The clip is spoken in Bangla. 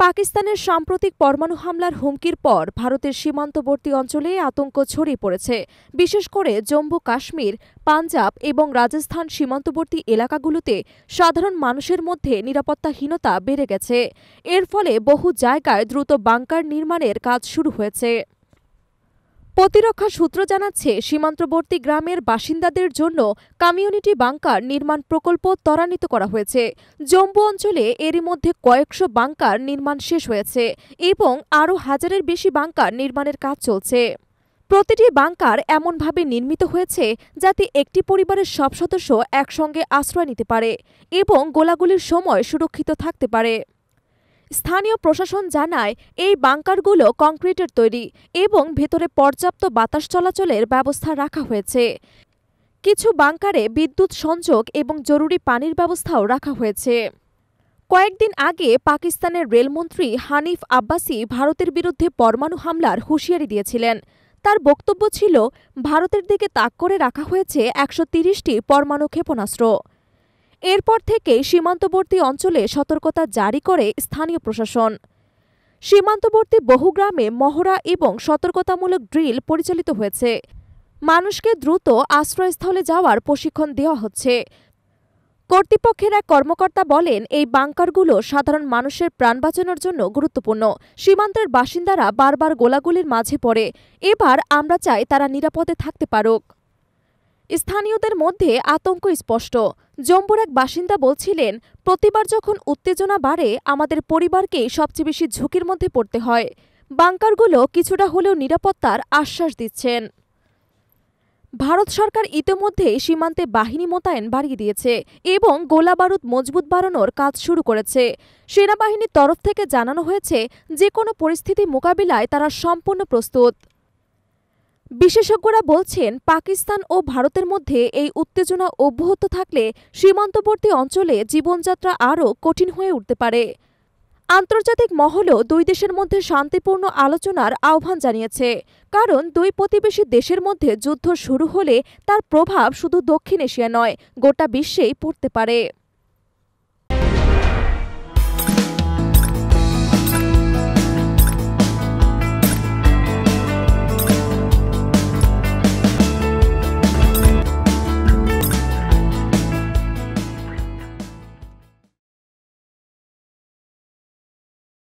পাকিস্তানের সাম্প্রতিক পরমাণু হামলার হুমকির পর ভারতের সীমান্তবর্তী অঞ্চলে আতঙ্ক ছড়িয়ে পড়েছে। বিশেষ করে জম্মু কাশ্মীর, পাঞ্জাব এবং রাজস্থান সীমান্তবর্তী এলাকাগুলোতে সাধারণ মানুষের মধ্যে নিরাপত্তাহীনতা বেড়ে গেছে। এর ফলে বহু জায়গায় দ্রুত বাংকার নির্মাণের কাজ শুরু হয়েছে। প্রতিরক্ষা সূত্র জানাচ্ছে, সীমান্তবর্তী গ্রামের বাসিন্দাদের জন্য কমিউনিটি বাংকার নির্মাণ প্রকল্প ত্বরান্বিত করা হয়েছে। জম্মু অঞ্চলে এরই মধ্যে কয়েকশো বাংকার নির্মাণ শেষ হয়েছে এবং আরও হাজারের বেশি বাংকার নির্মাণের কাজ চলছে। প্রতিটি বাংকার এমনভাবে নির্মিত হয়েছে যাতে একটি পরিবারের সব সদস্য একসঙ্গে আশ্রয় নিতে পারে এবং গোলাগুলির সময় সুরক্ষিত থাকতে পারে। স্থানীয় প্রশাসন জানায়, এই বাংকারগুলো কংক্রিটের তৈরি এবং ভেতরে পর্যাপ্ত বাতাস চলাচলের ব্যবস্থা রাখা হয়েছে। কিছু বাংকারে বিদ্যুৎ সংযোগ এবং জরুরি পানির ব্যবস্থাও রাখা হয়েছে। কয়েকদিন আগে পাকিস্তানের রেলমন্ত্রী হানিফ আব্বাসি ভারতের বিরুদ্ধে পরমাণু হামলার হুঁশিয়ারি দিয়েছিলেন। তার বক্তব্য ছিল, ভারতের দিকে তাক করে রাখা হয়েছে ১৩০টি পরমাণু ক্ষেপণাস্ত্র। এরপর থেকে সীমান্তবর্তী অঞ্চলে সতর্কতা জারি করে স্থানীয় প্রশাসন। সীমান্তবর্তী বহু গ্রামে মহড়া এবং সতর্কতামূলক ড্রিল পরিচালিত হয়েছে। মানুষকে দ্রুত আশ্রয়স্থলে যাওয়ার প্রশিক্ষণ দেওয়া হচ্ছে। কর্তৃপক্ষের এক কর্মকর্তা বলেন, এই বাংকারগুলো সাধারণ মানুষের প্রাণ বাঁচানোর জন্য গুরুত্বপূর্ণ। সীমান্তের বাসিন্দারা বারবার গোলাগুলির মাঝে পড়ে। এবার আমরা চাই তারা নিরাপদে থাকতে পারুক। স্থানীয়দের মধ্যে আতঙ্ক স্পষ্ট। জম্মুর এক বাসিন্দা বলছিলেন, প্রতিবার যখন উত্তেজনা বাড়ে আমাদের পরিবারকেই সবচেয়ে বেশি ঝুঁকির মধ্যে পড়তে হয়। বাংকারগুলো কিছুটা হলেও নিরাপত্তার আশ্বাস দিচ্ছেন। ভারত সরকার ইতিমধ্যেই সীমান্তে বাহিনী মোতায়েন বাড়িয়ে দিয়েছে এবং গোলাবারুদ মজবুত বাড়ানোর কাজ শুরু করেছে। সেনাবাহিনীর তরফ থেকে জানানো হয়েছে, যে কোনো পরিস্থিতি মোকাবিলায় তারা সম্পূর্ণ প্রস্তুত। বিশেষজ্ঞরা বলছেন, পাকিস্তান ও ভারতের মধ্যে এই উত্তেজনা অব্যাহত থাকলে সীমান্তবর্তী অঞ্চলে জীবনযাত্রা আরও কঠিন হয়ে উঠতে পারে। আন্তর্জাতিক মহলও দুই দেশের মধ্যে শান্তিপূর্ণ আলোচনার আহ্বান জানিয়েছে, কারণ দুই প্রতিবেশী দেশের মধ্যে যুদ্ধ শুরু হলে তার প্রভাব শুধু দক্ষিণ এশিয়া নয়, গোটা বিশ্বেই পড়তে পারে।